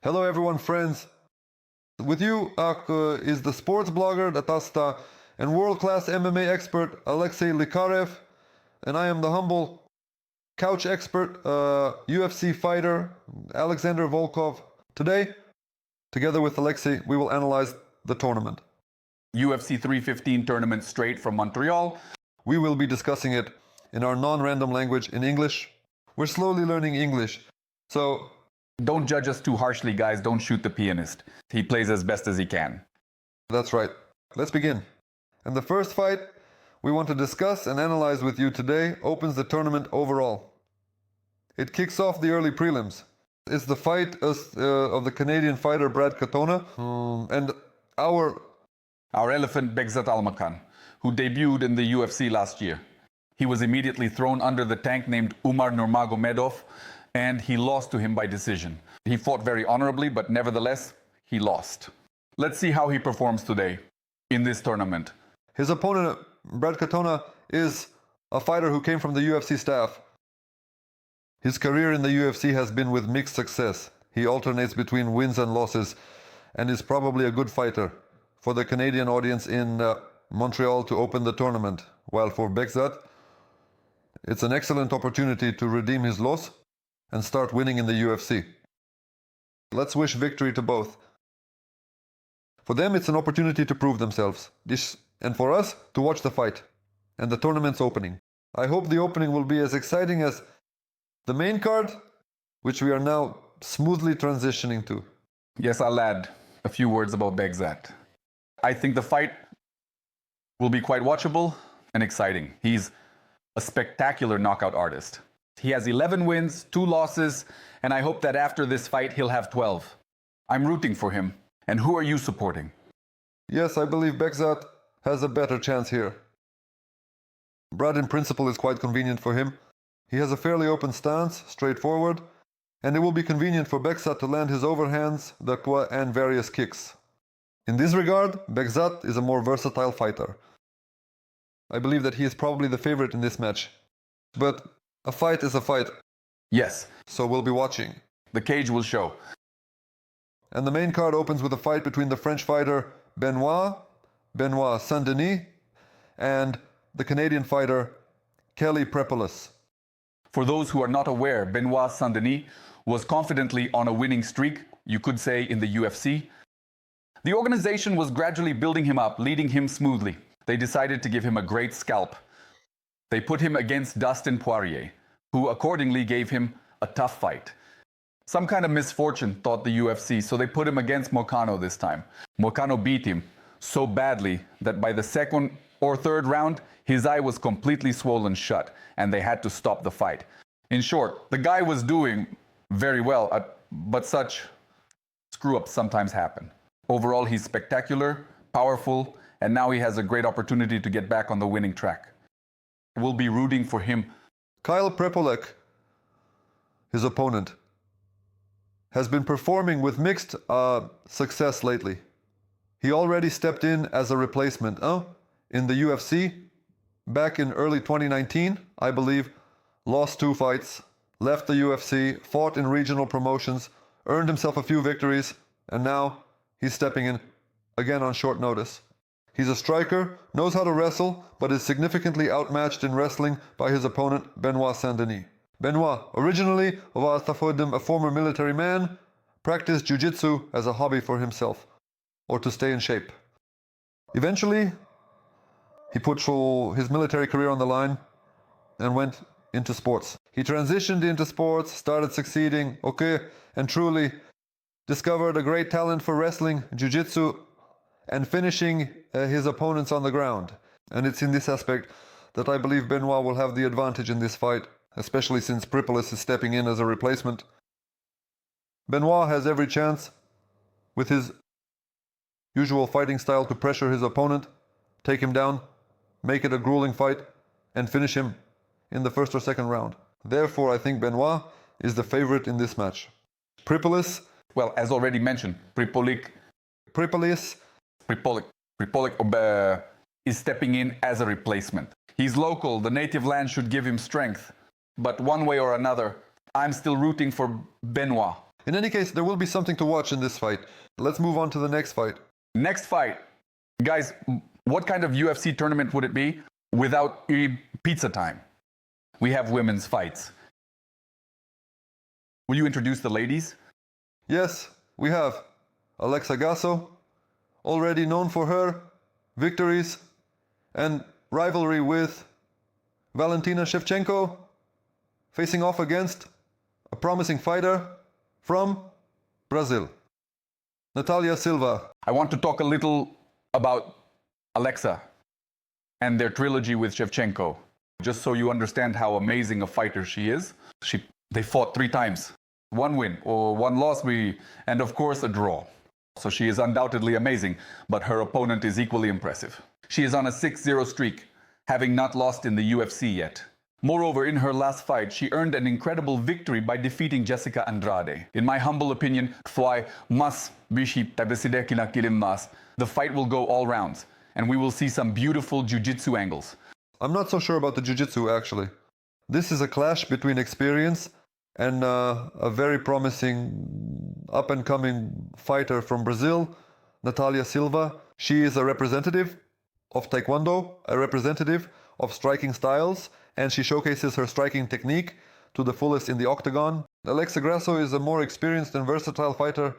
Hello everyone, friends. With you is the sports blogger Datasta and world-class MMA expert Alexey Likharev, and I am the humble couch expert, UFC fighter Alexander Volkov. Today, together with Alexey, we will analyze the tournament. UFC 315 tournament straight from Montreal. We will be discussing it in our non-random language in English. We're slowly learning English, so don't judge us too harshly, guys. Don't shoot the pianist. He plays as best as he can. That's right. Let's begin. And the first fight we want to discuss and analyze with you today opens the tournament overall. It kicks off the early prelims. It's the fight of the Canadian fighter Brad Katona and our elephant Bekzat Almakhan, who debuted in the UFC last year. He was immediately thrown under the tank named Umar Nurmagomedov, and he lost to him by decision. He fought very honorably, but nevertheless, he lost. Let's see how he performs today in this tournament. His opponent, Brad Katona, is a fighter who came from the UFC staff. His career in the UFC has been with mixed success. He alternates between wins and losses and is probably a good fighter for the Canadian audience in Montreal to open the tournament, while for Bekzat, it's an excellent opportunity to redeem his loss and start winning in the UFC. Let's wish victory to both. For them, it's an opportunity to prove themselves. And for us, to watch the fight and the tournament's opening. I hope the opening will be as exciting as the main card, which we are now smoothly transitioning to. Yes, I'll add a few words about Bekzat. I think the fight will be quite watchable and exciting. He's a spectacular knockout artist. He has 11 wins, 2 losses, and I hope that after this fight he'll have 12. I'm rooting for him. And who are you supporting? Yes, I believe Bekzat has a better chance here. Brad in principle is quite convenient for him. He has a fairly open stance, straightforward, and it will be convenient for Bekzat to land his overhands, and various kicks. In this regard, Bekzat is a more versatile fighter. I believe that he is probably the favorite in this match. But a fight is a fight. Yes. So we'll be watching. The cage will show. And the main card opens with a fight between the French fighter Benoît Saint-Denis, and the Canadian fighter Kelly Prepolec. For those who are not aware, Benoît Saint-Denis was confidently on a winning streak, you could say, in the UFC. The organization was gradually building him up, leading him smoothly. They decided to give him a great scalp. They put him against Dustin Poirier, who accordingly gave him a tough fight. Some kind of misfortune, thought the UFC, so they put him against Moicano this time. Moicano beat him so badly that by the second or third round, his eye was completely swollen shut, and they had to stop the fight. In short, the guy was doing very well, but such screw-ups sometimes happen. Overall, he's spectacular, powerful, and now he has a great opportunity to get back on the winning track. We'll be rooting for him. Kyle Prepolec, his opponent, has been performing with mixed success lately. He already stepped in as a replacement in the UFC back in early 2019, I believe, lost 2 fights, left the UFC, fought in regional promotions, earned himself a few victories, and now he's stepping in again on short notice. He's a striker, knows how to wrestle, but is significantly outmatched in wrestling by his opponent, Benoît Saint-Denis. Benoît, originally a former military man, practiced jiu-jitsu as a hobby for himself, or to stay in shape. Eventually, he put his military career on the line and went into sports. He transitioned into sports, started succeeding, and truly discovered a great talent for wrestling, jiu-jitsu, and finishing his opponents on the ground. And it's in this aspect that I believe Benoît will have the advantage in this fight, especially since Prepolec is stepping in as a replacement. Benoît has every chance, with his usual fighting style, to pressure his opponent, take him down, make it a grueling fight, and finish him in the first or second round. Therefore, I think Benoît is the favorite in this match. Prepolec, well, as already mentioned, Prepolec is stepping in as a replacement. He's local, the native land should give him strength. But one way or another, I'm still rooting for Benoît. In any case, there will be something to watch in this fight. Let's move on to the next fight. Next fight. Guys, what kind of UFC tournament would it be without pizza time? We have women's fights. Will you introduce the ladies? Yes, we have Alexey Grasso, already known for her victories and rivalry with Valentina Shevchenko, facing off against a promising fighter from Brazil, Natalia Silva. I want to talk a little about Alexey and their trilogy with Shevchenko, just so you understand how amazing a fighter she is. They fought 3 times. 1 win or 1 loss, and of course a draw. So she is undoubtedly amazing, but her opponent is equally impressive. She is on a 6-0 streak, having not lost in the UFC yet. Moreover, in her last fight, she earned an incredible victory by defeating Jessica Andrade. In my humble opinion, the fight will go all rounds, and we will see some beautiful jiu-jitsu angles. I'm not so sure about the jiu-jitsu, actually. This is a clash between experience and a very promising up-and-coming fighter from Brazil, Natalia Silva. She is a representative of Taekwondo, a representative of striking styles, and she showcases her striking technique to the fullest in the octagon. Alexey Grasso is a more experienced and versatile fighter.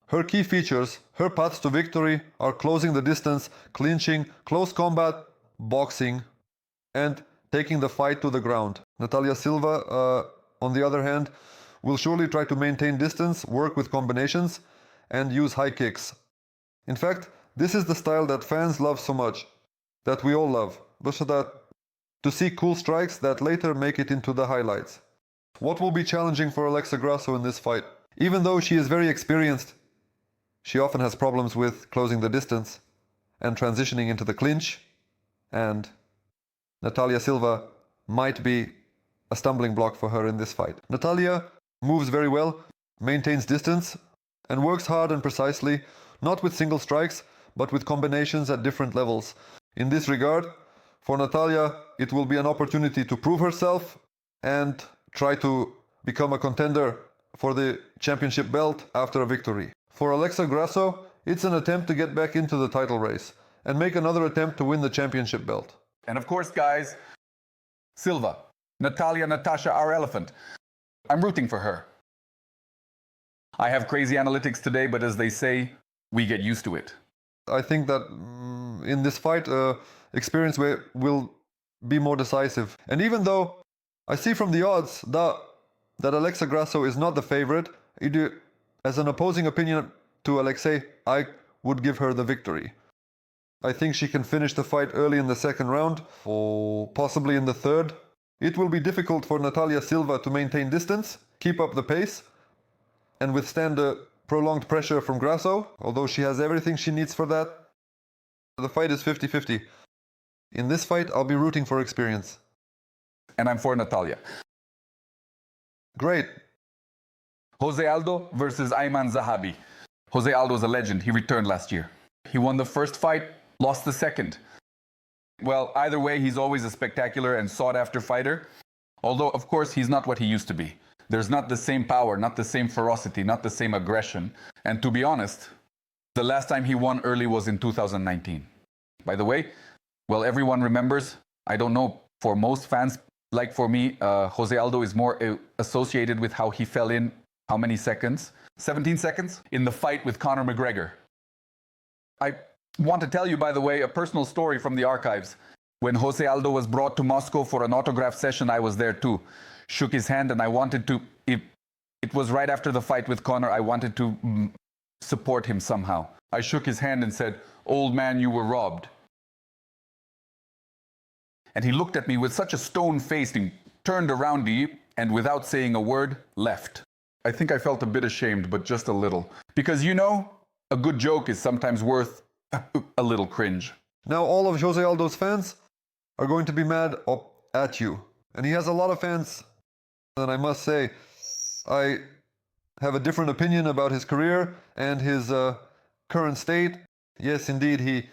Her key features, her paths to victory, are closing the distance, clinching, close combat, boxing, and taking the fight to the ground. Natalia Silva, on the other hand, will surely try to maintain distance, work with combinations, and use high kicks. In fact, this is the style that fans love so much, that we all love, to see cool strikes that later make it into the highlights. What will be challenging for Alexey Grasso in this fight? Even though she is very experienced, she often has problems with closing the distance and transitioning into the clinch, and Natalia Silva might be a stumbling block for her in this fight. Natalia moves very well, maintains distance, and works hard and precisely, not with single strikes, but with combinations at different levels. In this regard, for Natalia, it will be an opportunity to prove herself and try to become a contender for the championship belt after a victory. For Alexey Grasso, it's an attempt to get back into the title race and make another attempt to win the championship belt. And of course, guys, Silva, Natalia, Natasha, our elephant. I'm rooting for her. I have crazy analytics today, but as they say, we get used to it. I think that in this fight, experience will be more decisive. And even though I see from the odds that Alexey Grasso is not the favorite, as an opposing opinion to Alexey, I would give her the victory. I think she can finish the fight early in the second round, or possibly in the third. It will be difficult for Natalia Silva to maintain distance, keep up the pace, and withstand the prolonged pressure from Grasso, although she has everything she needs for that. The fight is 50-50. In this fight, I'll be rooting for experience. And I'm for Natalia. Great. José Aldo versus Aiemann Zahabi. José Aldo is a legend. He returned last year. He won the first fight, lost the second. Well, either way, he's always a spectacular and sought-after fighter. Although, of course, he's not what he used to be. There's not the same power, not the same ferocity, not the same aggression. And to be honest, the last time he won early was in 2019. By the way, well, everyone remembers, I don't know, for most fans, like for me, José Aldo is more associated with how he fell in, how many seconds? 17 seconds? In the fight with Conor McGregor. I want to tell you, by the way, a personal story from the archives. When José Aldo was brought to Moscow for an autograph session, I was there too. Shook his hand and I wanted to, it was right after the fight with Conor, I wanted to support him somehow. I shook his hand and said, "Old man, you were robbed." And he looked at me with such a stone face and turned around and without saying a word, left. I think I felt a bit ashamed, but just a little. Because you know, a good joke is sometimes worth a little cringe. Now all of José Aldo's fans are going to be mad at you. And he has a lot of fans. And I must say, I have a different opinion about his career and his current state. Yes, indeed, he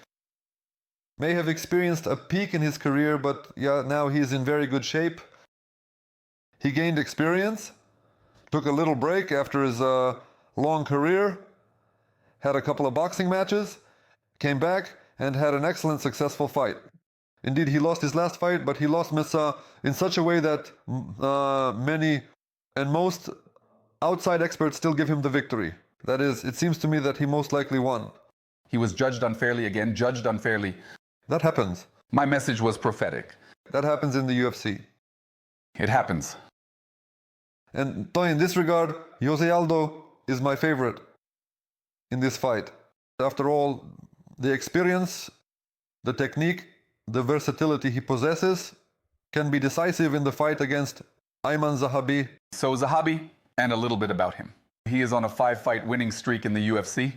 may have experienced a peak in his career, but yeah, now he's in very good shape. He gained experience, took a little break after his long career, had a couple of boxing matches, came back, and had an excellent, successful fight. Indeed, he lost his last fight, but he lost Mesa in such a way that many and most outside experts still give him the victory. That is, it seems to me that he most likely won. He was judged unfairly again, judged unfairly. That happens. My message was prophetic. That happens in the UFC. It happens. And in this regard, José Aldo is my favorite in this fight. After all, the experience, the technique, the versatility he possesses can be decisive in the fight against Aiemann Zahabi. So Zahabi, and a little bit about him. He is on a 5-fight winning streak in the UFC.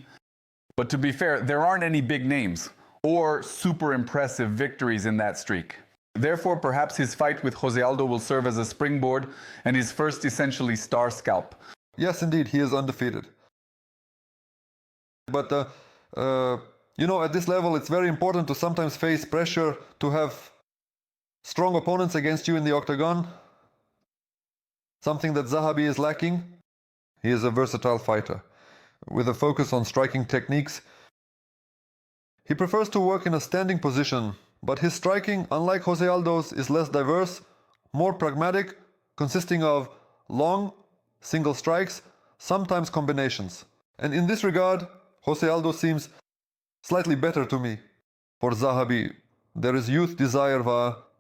But to be fair, there aren't any big names or super impressive victories in that streak. Therefore, perhaps his fight with José Aldo will serve as a springboard and his first essentially star scalp. Yes, indeed, he is undefeated. But, at this level, it's very important to sometimes face pressure to have strong opponents against you in the octagon. Something that Zahabi is lacking. He is a versatile fighter with a focus on striking techniques. He prefers to work in a standing position, but his striking, unlike José Aldo's, is less diverse, more pragmatic, consisting of long, single strikes, sometimes combinations. And in this regard, José Aldo seems slightly better to me. For Zahabi, there is youth, desire,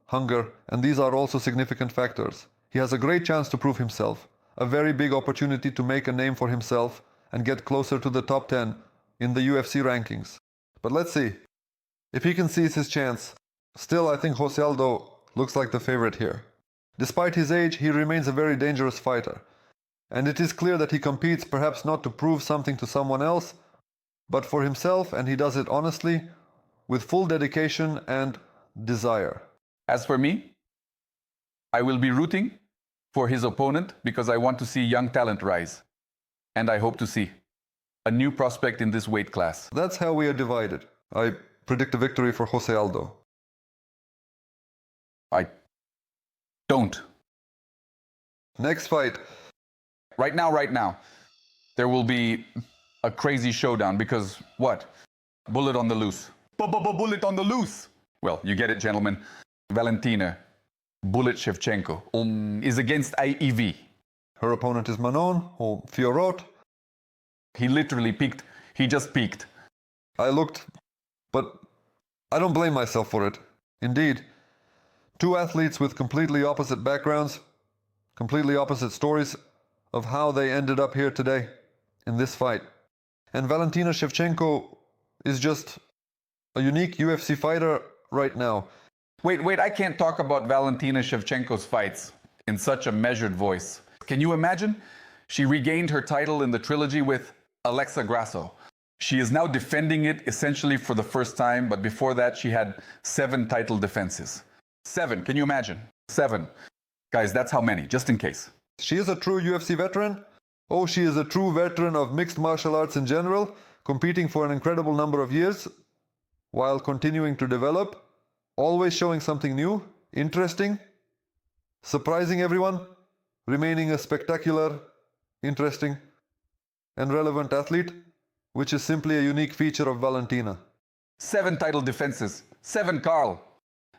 hunger, and these are also significant factors. He has a great chance to prove himself, a very big opportunity to make a name for himself and get closer to the top 10 in the UFC rankings. But let's see. If he can seize his chance, still I think José Aldo looks like the favorite here. Despite his age, he remains a very dangerous fighter. And it is clear that he competes perhaps not to prove something to someone else, but for himself, and he does it honestly, with full dedication and desire. As for me, I will be rooting for his opponent because I want to see young talent rise. And I hope to see a new prospect in this weight class. That's how we are divided. I predict a victory for José Aldo. I don't. Next fight. Right now, there will be a crazy showdown because what? Bullet on the loose. Bullet on the loose! Well, you get it, gentlemen. Valentina, Bullet Shevchenko, is against IEV. Her opponent is Manon, or Fiorot. He literally peaked. He just peaked. I looked, but I don't blame myself for it. Indeed, two athletes with completely opposite backgrounds, completely opposite stories of how they ended up here today in this fight. And Valentina Shevchenko is just a unique UFC fighter right now. Wait, I can't talk about Valentina Shevchenko's fights in such a measured voice. Can you imagine? She regained her title in the trilogy with Alexey Grasso. She is now defending it essentially for the first time, but before that she had 7 title defenses. 7, can you imagine? 7. Guys, that's how many, just in case. She is a true UFC veteran. Oh, she is a true veteran of mixed martial arts in general, competing for an incredible number of years, while continuing to develop, always showing something new, interesting, surprising everyone, remaining a spectacular, interesting, and relevant athlete, which is simply a unique feature of Valentina. 7 title defenses. 7, Carl.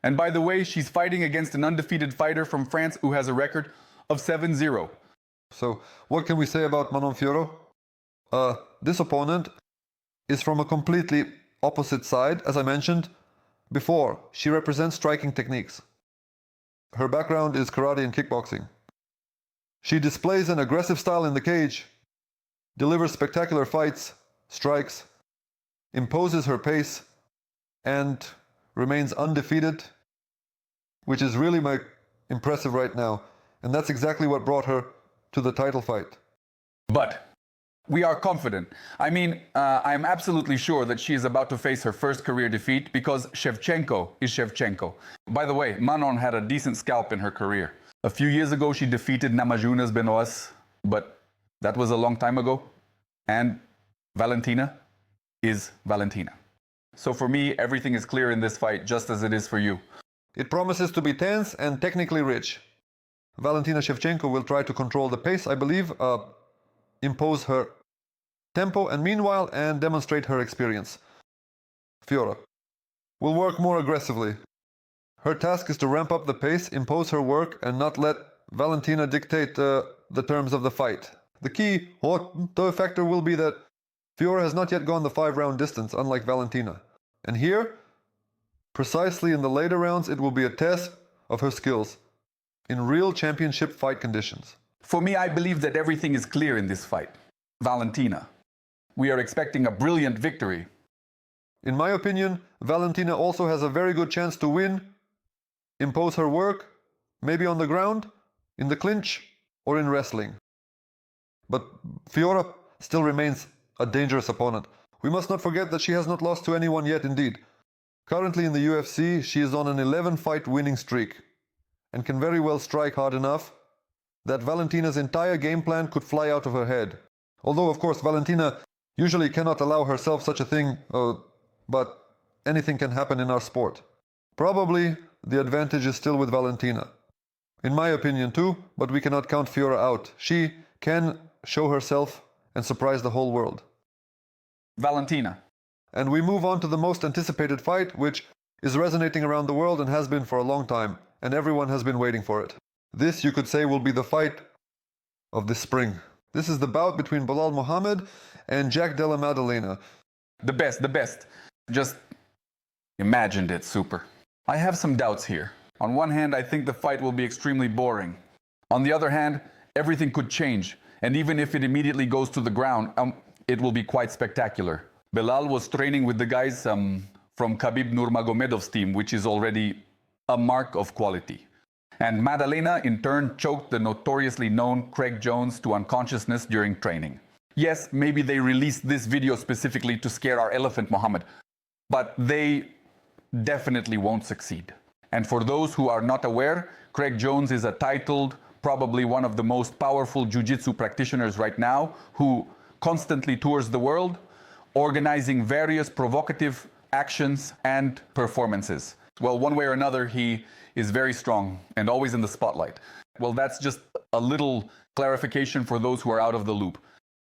And by the way, she's fighting against an undefeated fighter from France who has a record of 7-0. So, what can we say about Manon Fiorot? This opponent is from a completely opposite side, as I mentioned before. She represents striking techniques. Her background is karate and kickboxing. She displays an aggressive style in the cage, delivers spectacular fights, strikes, imposes her pace, and remains undefeated, which is really impressive right now. And that's exactly what brought her to the title fight. But we are confident. I mean, I'm absolutely sure that she is about to face her first career defeat because Shevchenko is Shevchenko. By the way, Manon had a decent scalp in her career. A few years ago, she defeated Namajunas Benoît, but that was a long time ago. And Valentina is Valentina. So for me, everything is clear in this fight, just as it is for you. It promises to be tense and technically rich. Valentina Shevchenko will try to control the pace, I believe, impose her tempo and demonstrate her experience. Fiorot will work more aggressively. Her task is to ramp up the pace, impose her work, and not let Valentina dictate the terms of the fight. The key factor will be that Fiorot has not yet gone the 5-round distance, unlike Valentina. And here, precisely in the later rounds, it will be a test of her skills in real championship fight conditions. For me, I believe that everything is clear in this fight. Valentina. We are expecting a brilliant victory. In my opinion, Valentina also has a very good chance to win, impose her work, maybe on the ground, in the clinch, or in wrestling. But Fiorot still remains a dangerous opponent. We must not forget that she has not lost to anyone yet indeed. Currently in the UFC, she is on an 11-fight winning streak and can very well strike hard enough that Valentina's entire game plan could fly out of her head. Although, of course, Valentina usually cannot allow herself such a thing, but anything can happen in our sport. Probably the advantage is still with Valentina. In my opinion too, but we cannot count Fiorot out. She can show herself and surprise the whole world. Valentina. And we move on to the most anticipated fight, which is resonating around the world and has been for a long time, and everyone has been waiting for it. This, you could say, will be the fight of this spring. This is the bout between Belal Muhammad and Della Maddalena. The best. Just imagined it, super. I have some doubts here. On one hand, I think the fight will be extremely boring. On the other hand, everything could change, and even if it immediately goes to the ground, it will be quite spectacular. Belal was training with the guys from Khabib Nurmagomedov's team, which is already a mark of quality. And Maddalena, in turn, choked the notoriously known Craig Jones to unconsciousness during training. Yes, maybe they released this video specifically to scare our elephant Muhammad, but they definitely won't succeed. And for those who are not aware, Craig Jones is a titled, probably one of the most powerful jiu-jitsu practitioners right now, who constantly tours the world, organizing various provocative actions and performances. Well, one way or another, he is very strong and always in the spotlight. Well, that's just a little clarification for those who are out of the loop.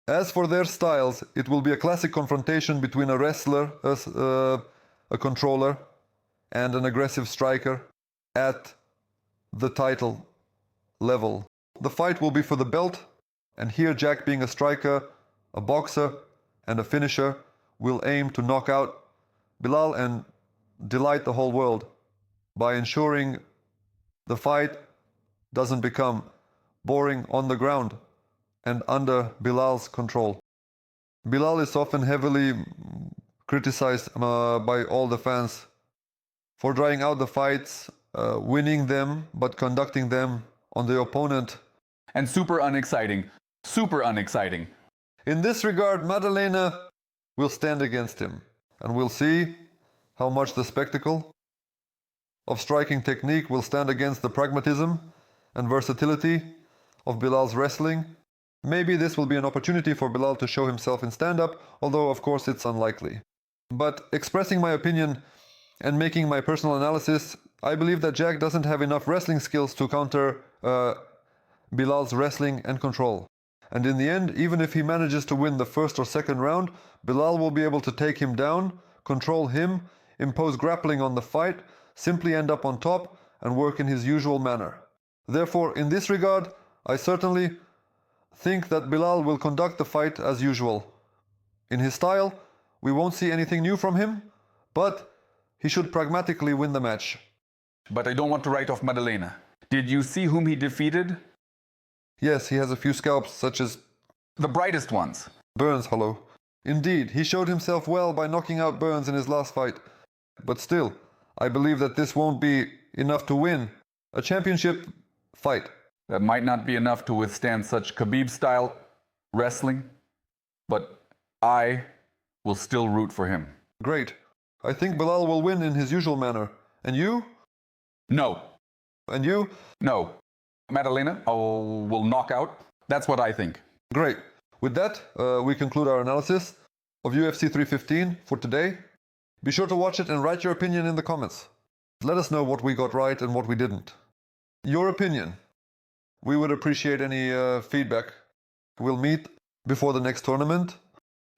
As for their styles, it will be a classic confrontation between a wrestler, a controller, and an aggressive striker at the title level. The fight will be for the belt, and here Jack, being a striker, a boxer, and a finisher, will aim to knock out Belal and delight the whole world by ensuring the fight doesn't become boring on the ground and under Belal's control. Belal is often heavily criticized by all the fans for drawing out the fights, winning them, but conducting them on the opponent. And super unexciting. Super unexciting. In this regard, Maddalena will stand against him, and we'll see how much the spectacle of striking technique will stand against the pragmatism and versatility of Belal's wrestling. Maybe this will be an opportunity for Belal to show himself in stand-up, although of course it's unlikely. But expressing my opinion and making my personal analysis, I believe that Jack doesn't have enough wrestling skills to counter Belal's wrestling and control. And in the end, even if he manages to win the first or second round, Belal will be able to take him down, control him, impose grappling on the fight, simply end up on top, and work in his usual manner. Therefore, in this regard, I certainly think that Belal will conduct the fight as usual. In his style, we won't see anything new from him, but he should pragmatically win the match. But I don't want to write off Maddalena. Did you see whom he defeated? Yes, he has a few scalps, such as the brightest ones. Burns, hello. Indeed, he showed himself well by knocking out Burns in his last fight. But still, I believe that this won't be enough to win a championship fight. That might not be enough to withstand such Khabib-style wrestling, but I will still root for him. Great. I think Belal will win in his usual manner. And you? No. And you? No. Maddalena will knock out. That's what I think. Great. With that, we conclude our analysis of UFC 315 for today. Be sure to watch it and write your opinion in the comments. Let us know what we got right and what we didn't. Your opinion. We would appreciate any feedback. We'll meet before the next tournament.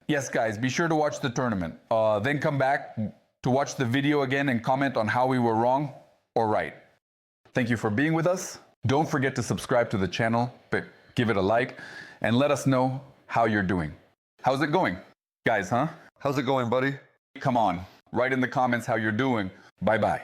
Yes, guys, be sure to watch the tournament. Then come back to watch the video again and comment on how we were wrong or right. Thank you for being with us. Don't forget to subscribe to the channel, give it a like, and let us know how you're doing. How's it going, guys, huh? How's it going, buddy? Come on, write in the comments how you're doing. Bye-bye.